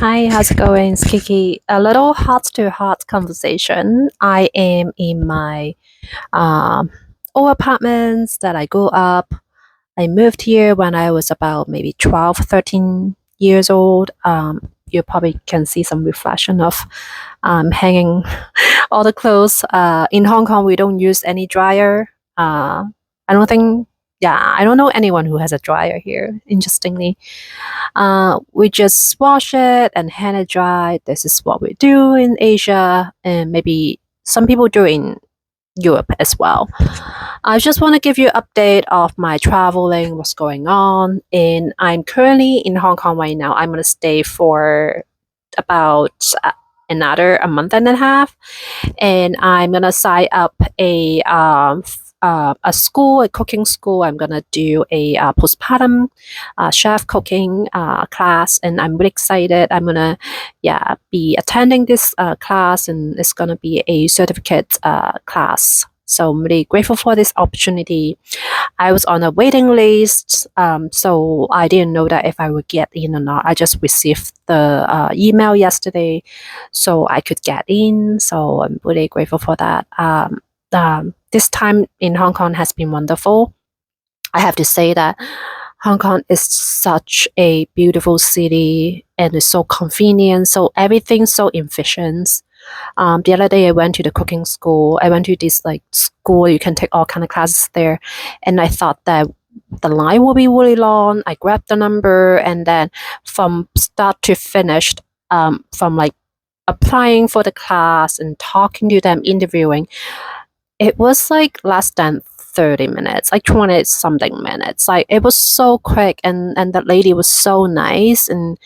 Hi, how's it going? It's Kiki. A little heart to heart conversation. I am in my um, old apartments that I grew up. I moved here when I was about maybe 12, 13 years old. You probably can see some reflection of hanging all the clothes. In Hong Kong, we don't use any dryer. I don't think, yeah, I don't know anyone who has a dryer here, interestingly. We just wash it and hang it dry. This is what we do in Asia, and maybe some people do in Europe as well. I just want to give you an update of my traveling, what's going on. And I'm currently in Hong Kong right now. I'm going to stay for about another a month and a half, and I'm gonna sign up a school, a cooking school. I'm gonna do a postpartum chef cooking class, and I'm really excited. I'm gonna be attending this class, and it's gonna be a certificate class. So I'm really grateful for this opportunity. I was on a waiting list, so I didn't know that if I would get in or not. I just received the email yesterday, so I could get in. So I'm really grateful for that. This time in Hong Kong has been wonderful. I have to say that Hong Kong is such a beautiful city and it's so convenient, so everything's so efficient. The other day I went to the cooking school. I went to this like school, you can take all kind of classes there, and I thought that the line will be really long. I grabbed the number, and then from start to finish, from like applying for the class and talking to them, interviewing, it was like less than 30 minutes, like 20 something minutes. Like it was so quick, and that lady was so nice, and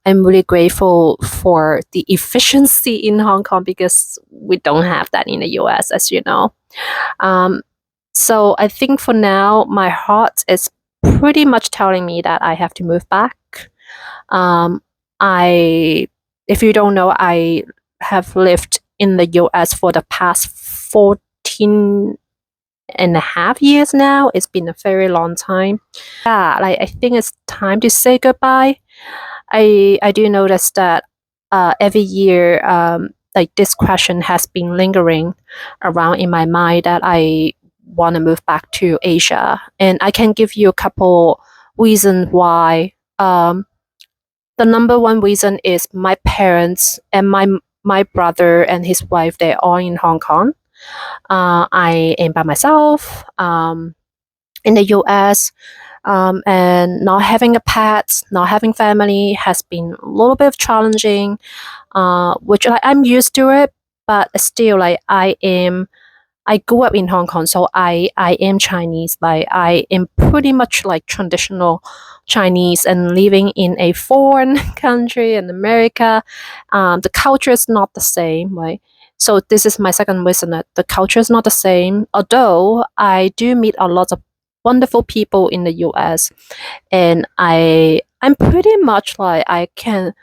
I'm really grateful for the efficiency in Hong Kong because we don't have that in the US, as you know. Um, so I think for now, my heart is pretty much telling me that I have to move back. Um, I, if you don't know, I have lived in the US for the past 14 and a half years now. It's been a very long time. Yeah, like I think it's time to say goodbye. I do notice that every year, like this question has been lingering around in my mind that I want to move back to Asia, and I can give you a couple reasons why. The number one reason is my parents and my brother and his wife. They're all in Hong Kong. I am by myself in the US, and not having a pet, not having family has been a little bit challenging, which I'm used to it, but still, like I grew up in Hong Kong, so I am Chinese. Like I am pretty much like traditional Chinese, and living in a foreign country in America, the culture is not the same, right? So this is my second reason that the culture is not the same. Although I do meet a lot of wonderful people in the US, and I'm pretty much like I can.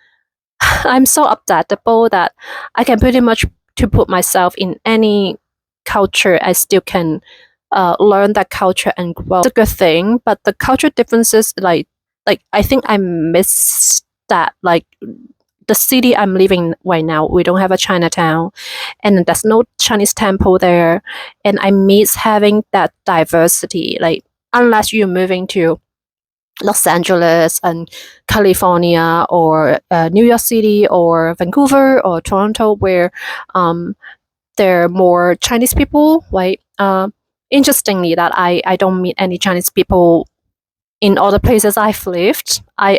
I'm so adaptable that I can pretty much to put myself in any culture. I still can learn that culture and grow. It's a good thing, but the culture differences, like I think I miss that. Like the city I'm living right now, we don't have a Chinatown, and there's no Chinese temple there, and I miss having that diversity. Like unless you're moving to Los Angeles and California, or New York City, or Vancouver, or Toronto, where there are more Chinese people, right? Interestingly, that I don't meet any Chinese people in all the places I've lived. I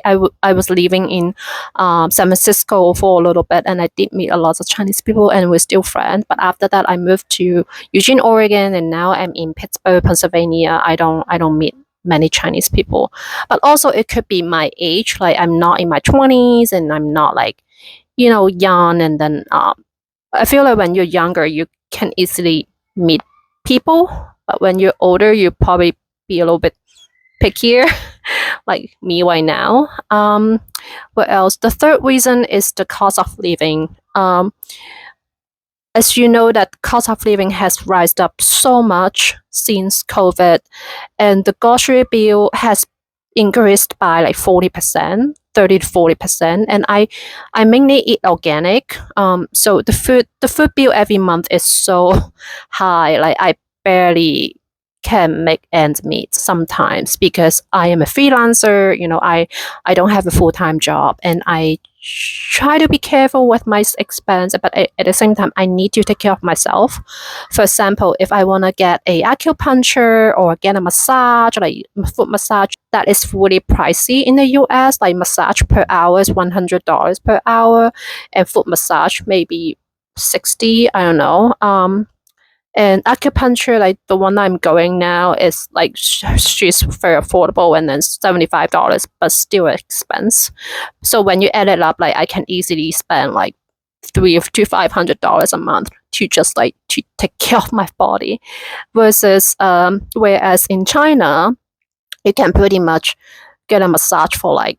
was living in San Francisco for a little bit, and I did meet a lot of Chinese people, and we're still friends. But after that, I moved to Eugene, Oregon, and now I'm in Pittsburgh, Pennsylvania. I don't meet many Chinese people, but also it could be my age. Like I'm not in my 20s, and I'm not like young. And then I feel like when you're younger, you can easily meet people, but when you're older, you probably be a little bit pickier, like me right now. What else? The third reason is the cost of living. As you know, that cost of living has rised up so much since COVID, and the grocery bill has increased by like 40%, 30 to 40%. And I mainly eat organic. So the food bill every month is so high. Like I barely can make ends meet sometimes because I am a freelancer. I don't have a full-time job, and I try to be careful with my expense, but at the same time I need to take care of myself. For example, if I want to get a acupuncture or get a massage, like foot massage, that is fully pricey in the US. Like massage per hour is $100 per hour, and foot massage maybe 60. I don't know. And acupuncture, like the one I'm going now, is like she's very affordable, and then $75, but still expense. So when you add it up, like I can easily spend like $300 to $500 a month to just like to take care of my body, versus whereas in China, you can pretty much get a massage for like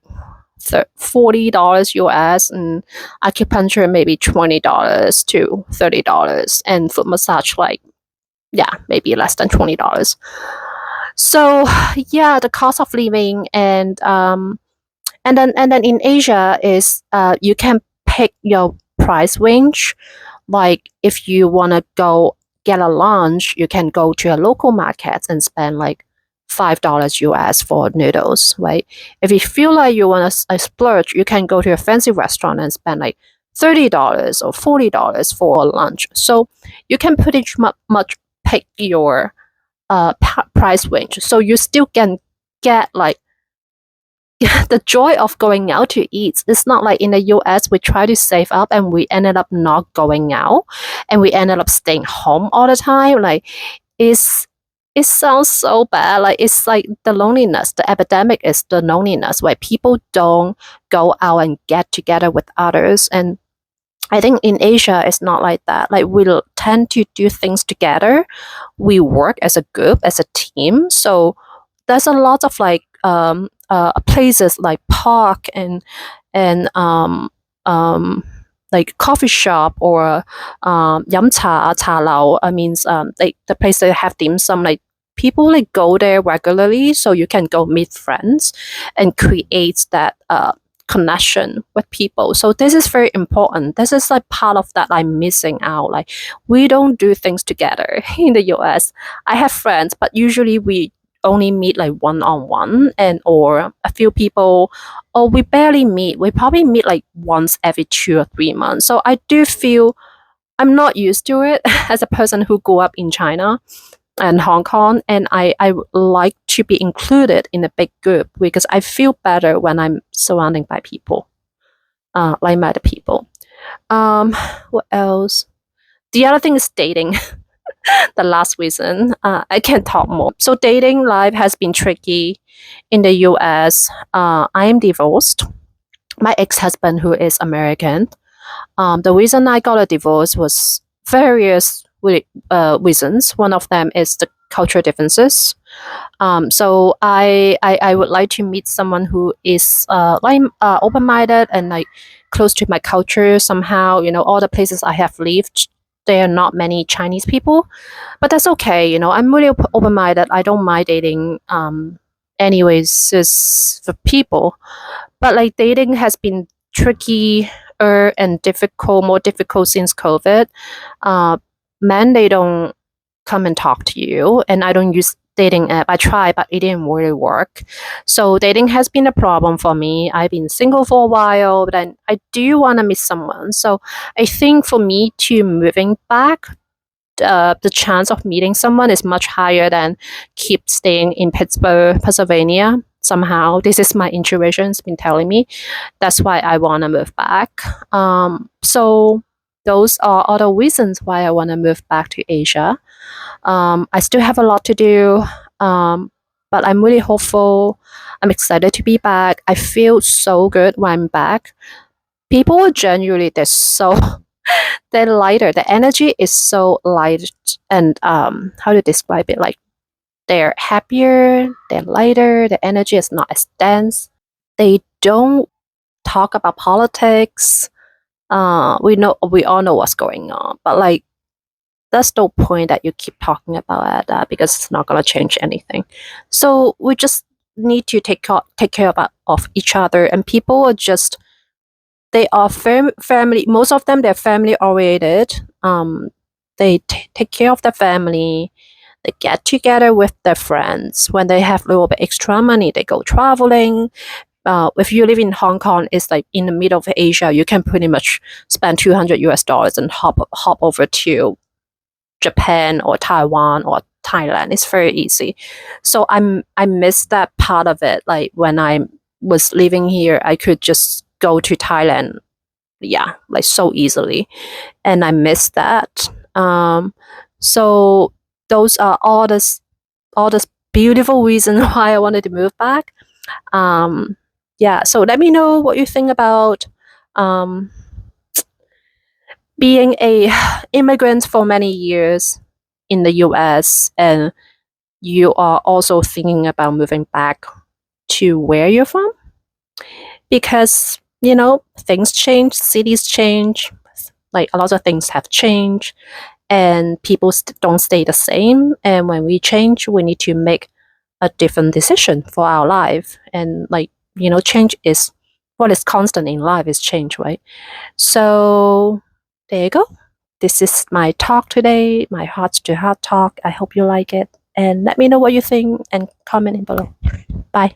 $40 US, and acupuncture maybe $20 to $30, and foot massage like maybe less than $20. So yeah, the cost of living, and then in Asia is you can pick your price range. Like if you want to go get a lunch, you can go to a local market and spend like $5 US for noodles, right? If you feel like you want to splurge, you can go to a fancy restaurant and spend like $30 or $40 for lunch. So you can pretty much pick your price range. So you still can get like the joy of going out to eat. It's not like in the US we try to save up and we ended up not going out, and we ended up staying home all the time. Like it sounds so bad. Like it's like the loneliness. The epidemic is the loneliness, where people don't go out and get together with others. And I think in Asia it's not like that. Like we tend to do things together. We work as a group, as a team. So there's a lot of like places like park and like coffee shop or 饮茶茶樓. I means like the place that have dim sum. Like people like go there regularly, so you can go meet friends and create that connection with people. So this is very important. This is like part of that I'm missing out. Like we don't do things together in the US. I have friends, but usually we only meet like one-on-one, and or a few people, or we barely meet. We probably meet like once every 2 or 3 months. So I do feel I'm not used to it as a person who grew up in China and Hong Kong, and I like to be included in a big group because I feel better when I'm surrounded by people, like-minded people. What else? The other thing is dating. The last reason I can talk more. So dating life has been tricky in the US. I am divorced. My ex-husband, who is American. The reason I got a divorce was various reasons. One of them is the cultural differences. So I would like to meet someone who is open-minded and like close to my culture somehow. All the places I have lived, there are not many Chinese people, but that's okay. I'm really open-minded. I don't mind dating. Anyways, is for people, but like dating has been tricky and more difficult since COVID. Men, they don't come and talk to you, and I don't use dating app. I tried, but it didn't really work. So dating has been a problem for me. I've been single for a while, but I do want to meet someone. So I think for me to moving back, the chance of meeting someone is much higher than keep staying in Pittsburgh, Pennsylvania. Somehow, this is my intuition. It's been telling me. That's why I want to move back. So those are other reasons why I want to move back to Asia. I still have a lot to do, but I'm really hopeful. I'm excited to be back. I feel so good when I'm back. People are genuinely, they're lighter. The energy is so light, and how to describe it? Like they're happier, they're lighter. The energy is not as dense. They don't talk about politics. We all know what's going on, but like there's no point that you keep talking about that because it's not gonna change anything. So we just need to take care of each other, and people are just they are family. Most of them they're family oriented. They take care of the family. They get together with their friends. When they have a little bit extra money, they go traveling. If you live in Hong Kong, it's like in the middle of Asia. You can pretty much spend $200 and hop over to Japan or Taiwan or Thailand. It's very easy. So I miss that part of it. Like when I was living here, I could just go to Thailand, yeah, like so easily, and I miss that. So those are all this beautiful reason why I wanted to move back. Yeah, so let me know what you think about um, being a immigrant for many years in the US, and you are also thinking about moving back to where you're from, because things change, cities change, like a lot of things have changed, and people don't stay the same, and when we change we need to make a different decision for our life. And like change is what is constant in life is change, right? So there you go. This is my talk today, my heart to heart talk. I hope you like it, and let me know what you think and comment below. Bye.